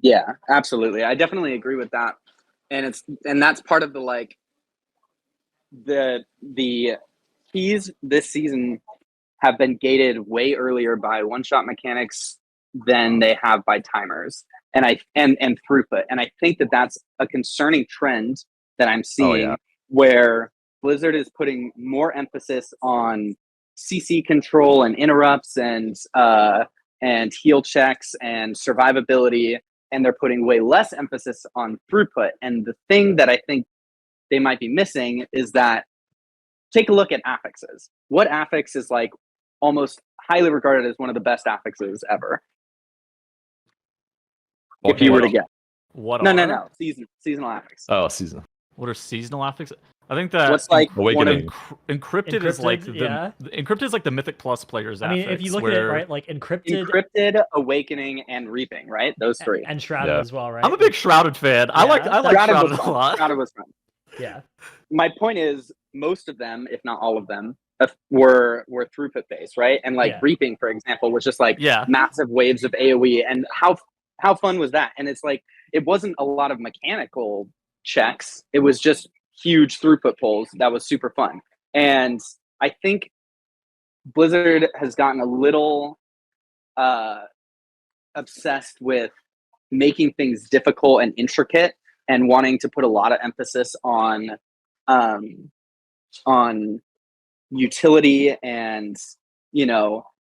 Yeah, absolutely. I definitely agree with that. And that's part of the like the keys this season have been gated way earlier by one shot mechanics than they have by timers and throughput. And I think that that's a concerning trend that I'm Oh yeah. seeing where Blizzard is putting more emphasis on CC control and interrupts and heal checks and survivability, and they're putting way less emphasis on throughput. And the thing that I think they might be missing is that take a look at affixes. What affix is like almost highly regarded as one of the best affixes ever? If you were to Volcano. get What no, are? no, no, seasonal affix. Oh, season. What are seasonal affixes? I think that What's like one of Awakening. encrypted is like yeah. encrypted is like the Mythic Plus players. I mean, if you look at it right, like encrypted, awakening, and reaping, right? Those three. and shrouded Yeah. as well, right? I'm a big Shrouded fan. I like Shrouded a lot. Shrouded was fun. Yeah. My point is, most of them, if not all of them, were throughput based, right? And like reaping, for example, was just like massive waves of AOE, and how fun was that? And it's like it wasn't a lot of mechanical checks; it was just huge throughput pulls. That was super fun, and I think Blizzard has gotten a little obsessed with making things difficult and intricate, and wanting to put a lot of emphasis on utility and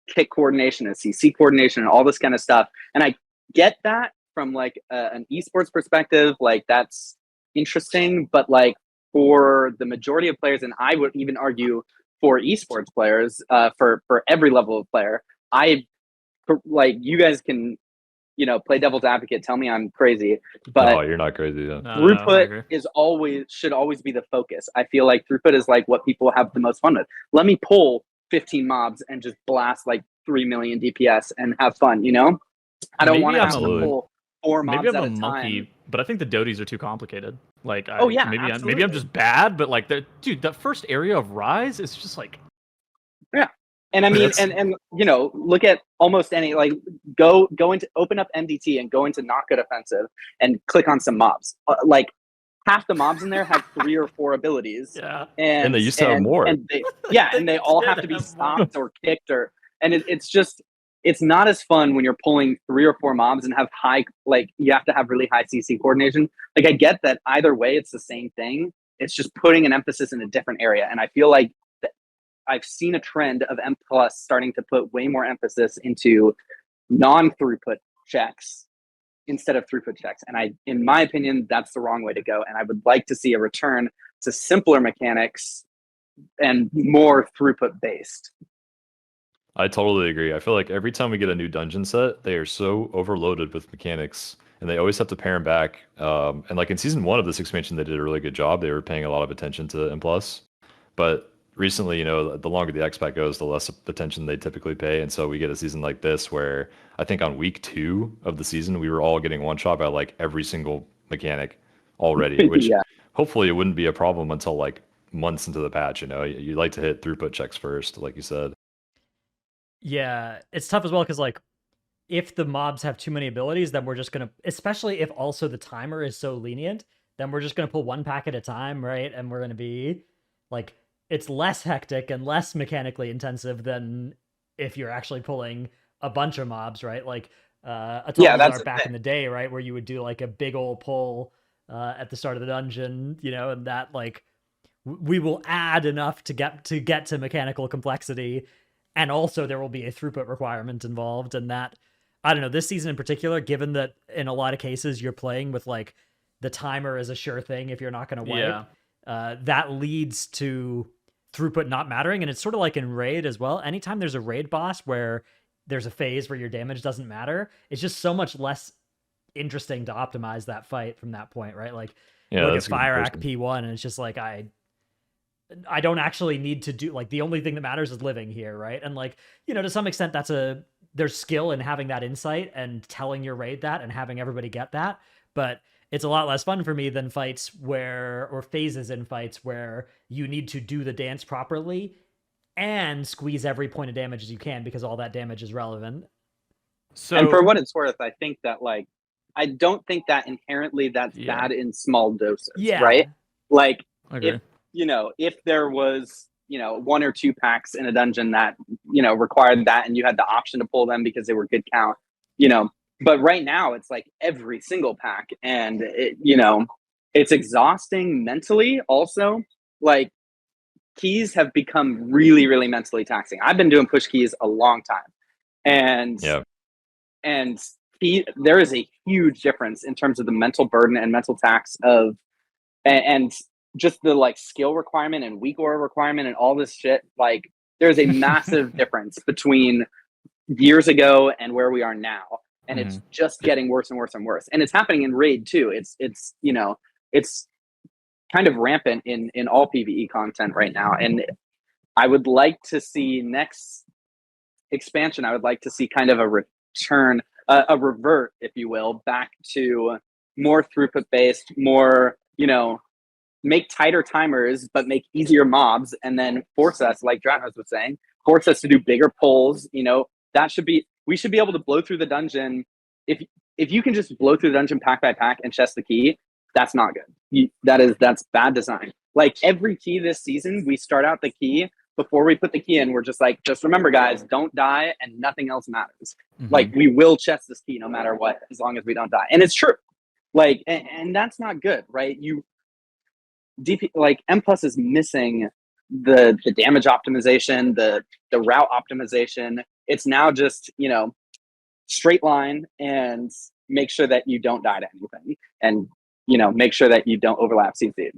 kick coordination and CC coordination and all this kind of stuff. And I get that from like an esports perspective, like that's interesting, but like for the majority of players, and I would even argue for esports players, for every level of player, like you guys can play devil's advocate, tell me I'm crazy, but no, you're not crazy. Yeah. Throughput should always be the focus. I feel like throughput is like what people have the most fun with. Let me pull 15 mobs and just blast like 3 million DPS and have fun, I don't want to have to pull 4 mobs maybe I'm at a a monkey, time. But I think the doties are too complicated. Like, maybe I'm just bad, but like, dude, that first area of Rise is just like, yeah. And I mean, and look at almost any, like, go into, open up MDT and go into not good offensive and click on some mobs. Like, half the mobs in there have 3 or 4 abilities. Yeah. And they used to have more. And they all have to be stopped or kicked and it's not as fun when you're pulling 3 or 4 mobs and have you have to have really high CC coordination. Like, I get that either way, it's the same thing. It's just putting an emphasis in a different area. And I feel like I've seen a trend of M Plus starting to put way more emphasis into non-throughput checks instead of throughput checks. And in my opinion, that's the wrong way to go. And I would like to see a return to simpler mechanics and more throughput based. I totally agree. I feel like every time we get a new dungeon set, they are so overloaded with mechanics, and they always have to pare them back. And like in season 1 of this expansion, they did a really good job. They were paying a lot of attention to M+. But recently, the longer the expat goes, the less attention they typically pay. And so we get a season like this where I think on week 2 of the season, we were all getting one shot by like every single mechanic already, which hopefully it wouldn't be a problem until like months into the patch. You like to hit throughput checks first, like you said. Yeah, it's tough as well because like if the mobs have too many abilities, then we're just gonna, especially if also the timer is so lenient, then we're just gonna pull 1 pack at a time, right? And we're gonna be like, it's less hectic and less mechanically intensive than if you're actually pulling a bunch of mobs, right? Like Atomic back in the day, right, where you would do like a big old pull at the start of the dungeon, and that like we will add enough to get to mechanical complexity. And also there will be a throughput requirement involved. And that, I don't know, this season in particular, given that in a lot of cases you're playing with like the timer is a sure thing if you're not going to wipe, that leads to throughput not mattering. And it's sort of like in Raid as well. Anytime there's a Raid boss where there's a phase where your damage doesn't matter, it's just so much less interesting to optimize that fight from that point, right? Like, look at Fire Act P1 and it's just like, I don't actually need to do, like, the only thing that matters is living here, right? And like, to some extent there's skill in having that insight and telling your raid that and having everybody get that, but it's a lot less fun for me than fights or phases in fights where you need to do the dance properly and squeeze every point of damage as you can because all that damage is relevant. So, and for what it's worth, I think that like I don't think that inherently that's Yeah. bad in small doses, Yeah. right? Like I agree. if if there was 1 or 2 packs in a dungeon that required that, and you had the option to pull them because they were good count, but right now it's like every single pack, and it's exhausting mentally. Also, like, keys have become really, really mentally taxing. I've been doing push keys a long time, and Yeah. there is a huge difference in terms of the mental burden and mental tax of and just the like skill requirement and weak aura requirement and all this shit. Like, there's a massive difference between years ago and where we are now, and it's just getting worse and worse and worse. And it's happening in raid too. It's kind of rampant in all PvE content right now. And I would like to see next expansion, I would like to see kind of a return, a revert, if you will, back to more throughput based, more, make tighter timers, but make easier mobs, and then force us, like Dratnos was saying, force us to do bigger pulls. We should be able to blow through the dungeon. If you can just blow through the dungeon pack by pack and chest the key, that's not good. That's bad design. Like, every key this season, we start out the key. Before we put the key in, we're just like, just remember, guys, don't die, and nothing else matters. Like, we will chest this key no matter what, as long as we don't die. And it's true. Like, and that's not good, right? M Plus is missing the damage optimization, the route optimization. It's now just, straight line and make sure that you don't die to anything, and make sure that you don't overlap CC.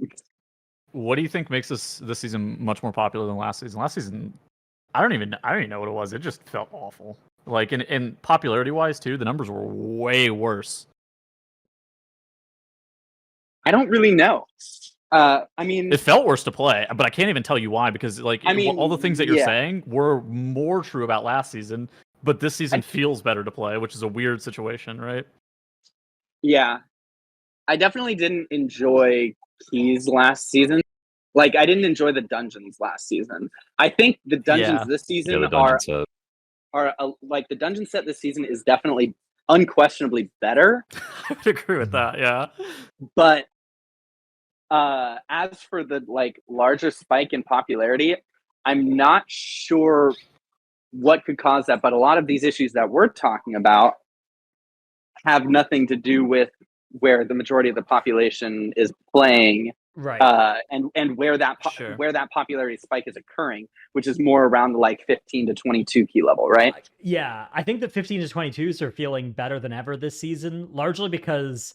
What do you think makes this season much more popular than last season? Last season, I don't even know what it was. It just felt awful. Like, in popularity wise too, the numbers were way worse. I don't really know. I mean, it felt worse to play, but I can't even tell you why, because all the things that you're saying were more true about last season, but this season feels better to play, which is a weird situation, right? Yeah. I definitely didn't enjoy keys last season. Like, I didn't enjoy the dungeons last season. I think the dungeons this season the dungeon set. like, the dungeon set this season is definitely unquestionably better. I would agree with that, yeah. But as for the larger spike in popularity, I'm not sure what could cause that, but a lot of these issues that we're talking about have nothing to do with where the majority of the population is playing, right? And where that popularity spike is occurring, which is more around the 15 to 22 key level, right? Yeah, I think that 15 to 22s are feeling better than ever this season, largely because,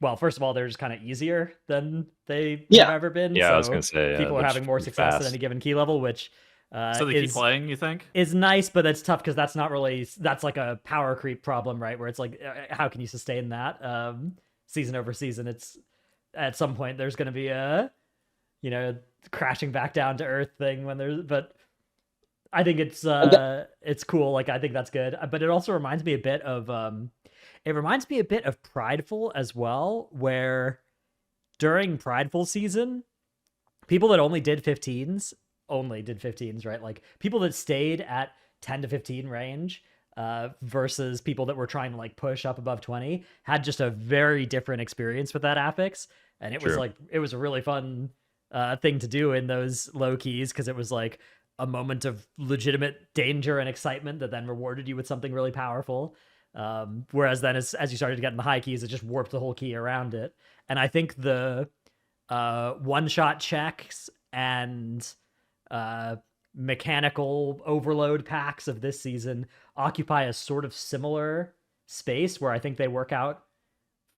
well, first of all, they're just kind of easier than they have ever been. Yeah, so I was gonna say people are having more success at any given key level, which so they keep playing, you think? Is nice, but that's tough because that's like a power creep problem, right? Where it's like, how can you sustain that season over season? It's at some point there's going to be a crashing back down to earth thing but I think it's cool. Like, I think that's good, but it also reminds me a bit of Prideful as well, where during Prideful season, people that only did 15s, right? Like, people that stayed at 10 to 15 range versus people that were trying to push up above 20 had just a very different experience with that affix. And it was a really fun thing to do in those low keys, because it was like a moment of legitimate danger and excitement that then rewarded you with something really powerful. Whereas then as you started to get in the high keys, it just warped the whole key around it. And I think the one-shot checks and mechanical overload packs of this season occupy a sort of similar space, where I think they work out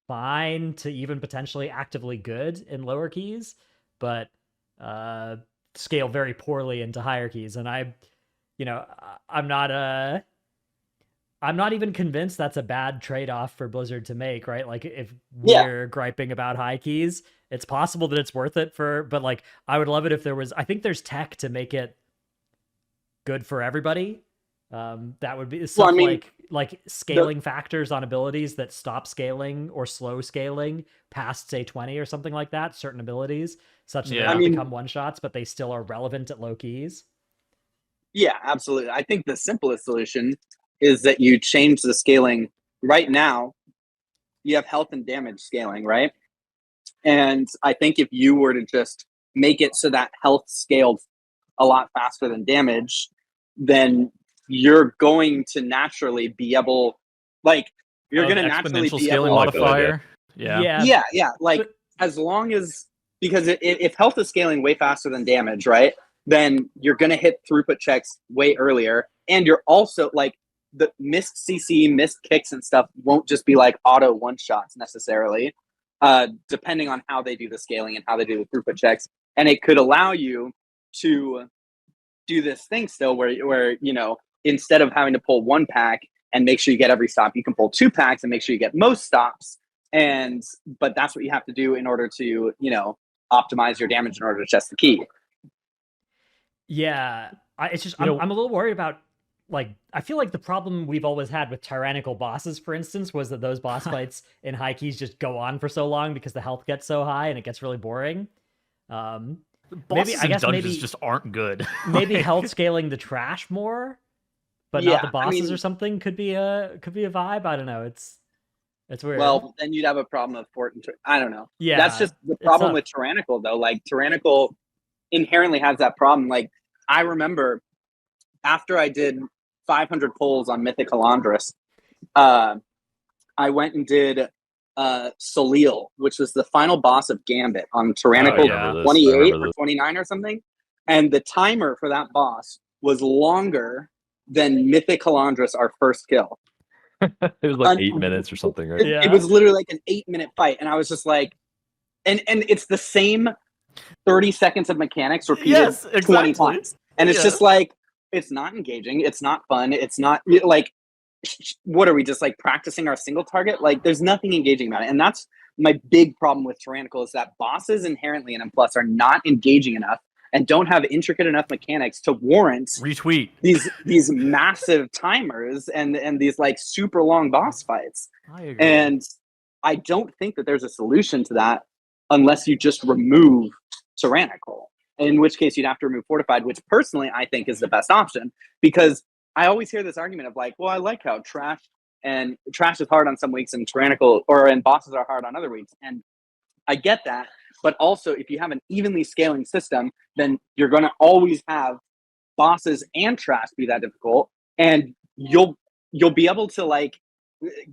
fine to even potentially actively good in lower keys, but scale very poorly into higher keys. And I'm not even convinced that's a bad trade-off for Blizzard to make, right? Like, if we're griping about high keys, it's possible that it's worth it but I would love it if there was, I think there's tech to make it good for everybody. That would be stuff like scaling factors on abilities that stop scaling or slow scaling past, say, 20 or something like that, certain abilities, such that they don't become one-shots, but they still are relevant at low keys. Yeah, absolutely. I think the simplest solution is that you change the scaling right now. you have health and damage scaling, right? And I think if you were to just make it so that health scaled a lot faster than damage, then you're going to naturally be able, like, you're going to naturally exponential be scaling able. modifier. Yeah. Yeah. Like, as long as, because if health is scaling way faster than damage, right, then you're going to hit throughput checks way earlier. And you're also, like, the missed CC, missed kicks and stuff won't just be like auto one shots necessarily, depending on how they do the scaling and how they do the throughput checks. And it could allow you to do this thing still where you know, instead of having to pull one pack and make sure you get every stop, you can pull 2 packs and make sure you get most stops. But that's what you have to do in order to, you know, optimize your damage in order to chest the key. Yeah, it's just I'm a little worried about, like, I feel like the problem we've always had with tyrannical bosses, for instance, was that those boss fights in high keys just go on for so long because the health gets so high and it gets really boring. Bosses and dungeons just aren't good. Maybe health scaling the trash more, but not the bosses or something could be a vibe. I don't know. It's weird. Well, then you'd have a problem with Fort. I don't know. Yeah, that's just the problem with Tyrannical, though. Like, Tyrannical inherently has that problem. Like, I remember after I did 500 pulls on Mythic Halandris, I went and did Solil, which was the final boss of Gambit on Tyrannical 28 or 29 or something. And the timer for that boss was longer than Mythic Halandris, our first kill. It was like 8 minutes or something, right? It was literally like an 8-minute fight. And I was just like, and it's the same 30 seconds of mechanics repeated 20 times. And it's just like, it's not engaging. It's not fun. It's not, like, what are we, just like practicing our single target? Like, there's nothing engaging about it. And that's my big problem with Tyrannical, is that bosses inherently in M+ are not engaging enough and don't have intricate enough mechanics to warrant these massive timers and these like super long boss fights. I agree. And I don't think that there's a solution to that unless you just remove Tyrannical, in which case you'd have to remove Fortified, which personally I think is the best option, because I always hear this argument of like, well, I like how trash is hard on some weeks and Tyrannical and bosses are hard on other weeks. And I get that. But also, if you have an evenly scaling system, then you're going to always have bosses and trash be that difficult. And you'll be able to, like,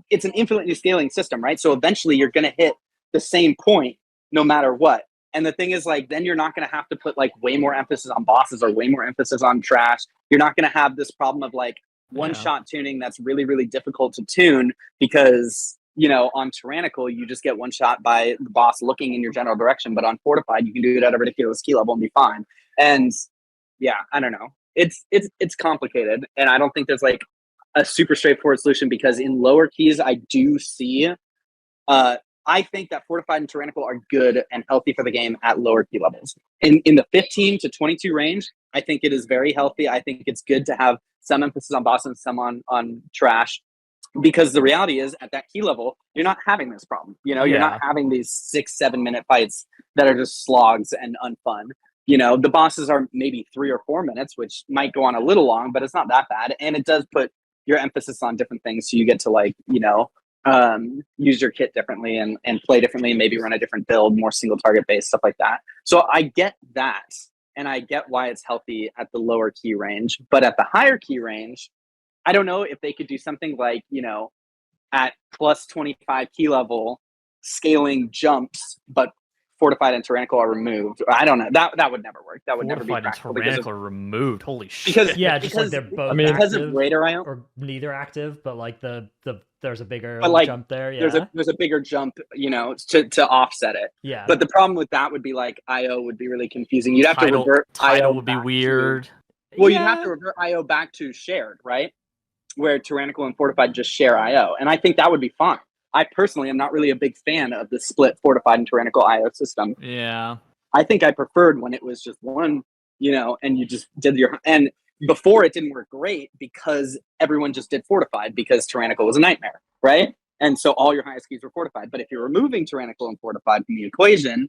it's an infinitely scaling system, right? So eventually you're going to hit the same point no matter what. And the thing is, like, then you're not going to have to put like way more emphasis on bosses or way more emphasis on trash. You're not going to have this problem of like one-shot tuning that's really, really difficult to tune, because, you know, on Tyrannical, you just get one shot by the boss looking in your general direction. But on Fortified, you can do it at a ridiculous key level and be fine. And yeah, I don't know. It's complicated. And I don't think there's like a super straightforward solution, because in lower keys, I do see, I think that Fortified and Tyrannical are good and healthy for the game at lower key levels. In the 15 to 22 range, I think it is very healthy. I think it's good to have some emphasis on boss and some on trash. Because the reality is, at that key level, you're not having this problem. You know, you're not having these 6-7 minute fights that are just slogs and unfun. You know, the bosses are maybe 3 or 4 minutes, which might go on a little long, but it's not that bad. And it does put your emphasis on different things. So you get to, like, you know, use your kit differently and play differently, and maybe run a different build, more single target based, stuff like that. So I get that. And I get why it's healthy at the lower key range. But at the higher key range, I don't know if they could do something like, you know, at plus 25 key level, scaling jumps, but Fortified and Tyrannical are removed. I don't know. That would never work. That would never be practical. Fortified and Tyrannical are removed. Holy shit. Just like they're both because active, of greater IO, or neither active, but like the there's a bigger jump there. Yeah, there's a bigger jump, you know, to offset it. Yeah. But the problem with that would be like IO would be really confusing. You'd have to revert title IO would be weird. Well, you'd have to revert IO back to shared, right? Where Tyrannical and Fortified just share IO. And I think that would be fine. I personally am not really a big fan of the split Fortified and Tyrannical IO system. Yeah. I think I preferred when it was just one, you know, and you just did your, and before it didn't work great because everyone just did Fortified because Tyrannical was a nightmare, right? And so all your highest keys were Fortified. But if you're removing Tyrannical and Fortified from the equation,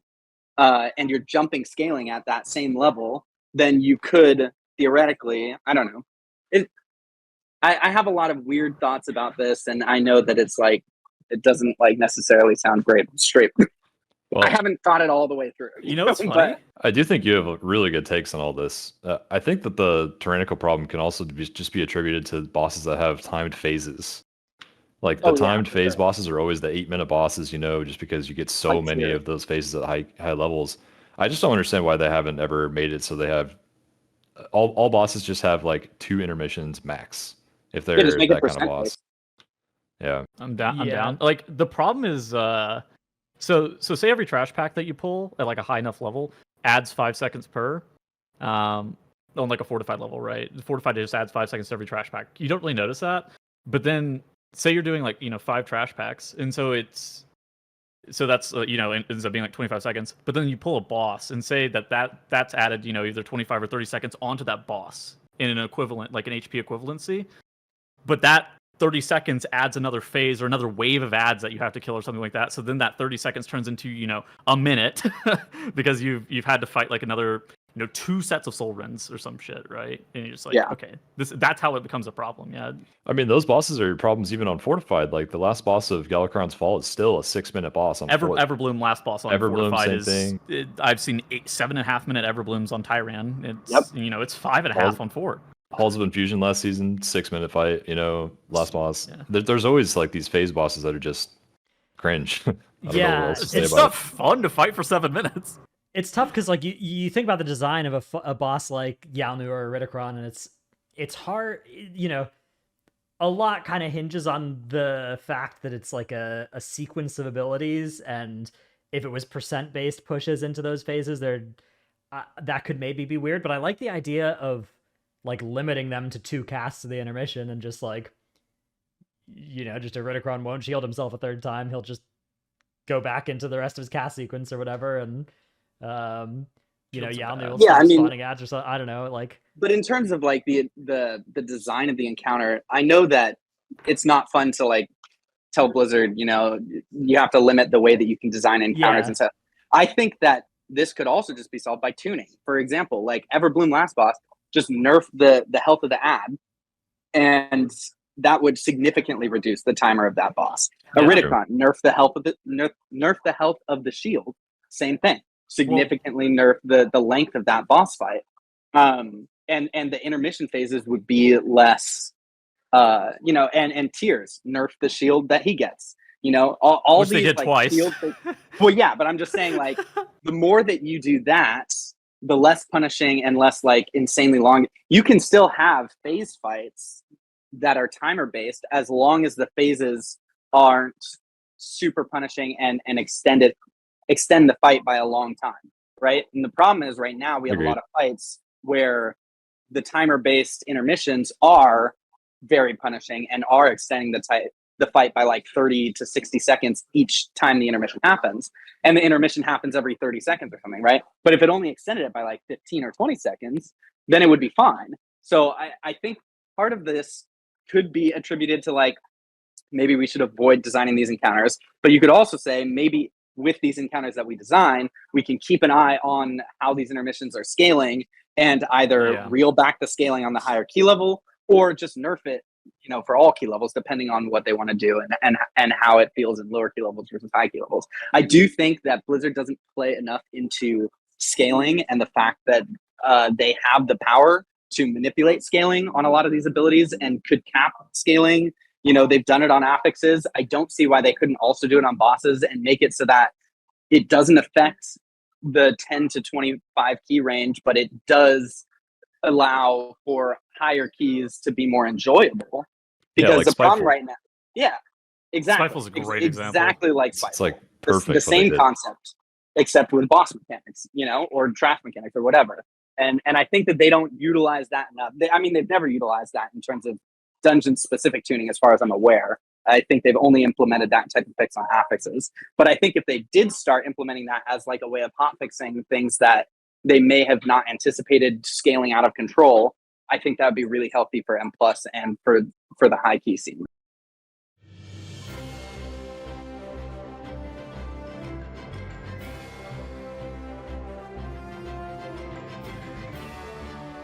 and you're jumping scaling at that same level, then you could theoretically, I don't know. I have a lot of weird thoughts about this, and I know that it's like it doesn't like necessarily sound great straight. Well, I haven't thought it all the way through. You know what's funny? I do think you have really good takes on all this. I think that the Tyrannical problem can also just be attributed to bosses that have timed phases. Like the timed phase sure. bosses are always the 8-minute bosses, just because you get so Like many tier. of those phases at high levels. I just don't understand why they haven't ever made it so they have all bosses just have like 2 intermissions max if they're just make it that kind of boss. percent-based. Yeah. I'm down. I'm Yeah. down. Like the problem is, so say every trash pack that you pull at like a high enough level adds 5 seconds per, on like a fortified level, right? The fortified just adds 5 seconds to every trash pack. You don't really notice that, but then say you're doing like 5 trash packs, and so that's it ends up being like 25 seconds. But then you pull a boss and say that's added either 25 or 30 seconds onto that boss in an equivalent, like an HP equivalency. But that 30 seconds adds another phase or another wave of ads that you have to kill or something like that. So then that 30 seconds turns into a minute because you've had to fight like another 2 sets of soul rends or some shit, right? And you're just like, okay, that's how it becomes a problem. Yeah. I mean, those bosses are problems even on Fortified. Like the last boss of Galakrond's Fall is still a 6-minute boss on Everbloom last boss on Everbloom, Fortified same thing. I've seen 7.5 minute Everblooms on Tyran. It's it's 5.5 on Fort. Halls of Infusion last season, 6-minute fight, last boss. Yeah. There's always like these phase bosses that are just cringe. It's not fun to fight for 7 minutes. It's tough because like you think about the design of a boss like Yalnu or Ridicron, and it's hard. A lot kind of hinges on the fact that it's like a sequence of abilities, and if it was percent-based pushes into those phases, that could maybe be weird. But I like the idea of like limiting them to 2 casts of the intermission, and just like just a Ridicron won't shield himself a third time. He'll just go back into the rest of his cast sequence or whatever, and Yalnu will start spawning ads or something. I don't know, like. But in terms of like the design of the encounter, I know that it's not fun to like tell Blizzard, you have to limit the way that you can design encounters and stuff. I think that this could also just be solved by tuning. For example, like Everbloom last boss, just nerf the health of the ad, and that would significantly reduce the timer of that boss. Ridicron, nerf the health of the shield, same thing. Significantly nerf the length of that boss fight. And the intermission phases would be less and tiers, nerf the shield that he gets. All which these they did like twice. Well, yeah, but I'm just saying, like, the more that you do that, the less punishing and less like insanely long. You can still have phase fights that are timer based as long as the phases aren't super punishing and extend the fight by a long time, right? And the problem is right now we have a lot of fights where the timer based intermissions are very punishing and are extending the fight by like 30 to 60 seconds each time the intermission happens. And the intermission happens every 30 seconds or something, right? But if it only extended it by like 15 or 20 seconds, then it would be fine. So I think part of this could be attributed to like, maybe we should avoid designing these encounters. But you could also say maybe with these encounters that we design, we can keep an eye on how these intermissions are scaling and either reel back the scaling on the higher key level or just nerf it, for all key levels, depending on what they want to do and how it feels in lower key levels versus high key levels. I do think that Blizzard doesn't play enough into scaling and the fact that they have the power to manipulate scaling on a lot of these abilities and could cap scaling. They've done it on affixes. I don't see why they couldn't also do it on bosses and make it so that it doesn't affect the 10 to 25 key range, but it does allow for higher keys to be more enjoyable. Because the problem right now, exactly. Spiteful's a great example. Exactly like Spiteful. It's like perfect. The same concept, except with boss mechanics, or trash mechanics or whatever. And I think that they don't utilize that enough. They've never utilized that in terms of dungeon-specific tuning, as far as I'm aware. I think they've only implemented that type of fix on affixes. But I think if they did start implementing that as like a way of hotfixing things that they may have not anticipated scaling out of control, I think that would be really healthy for M+ and for the high key scene.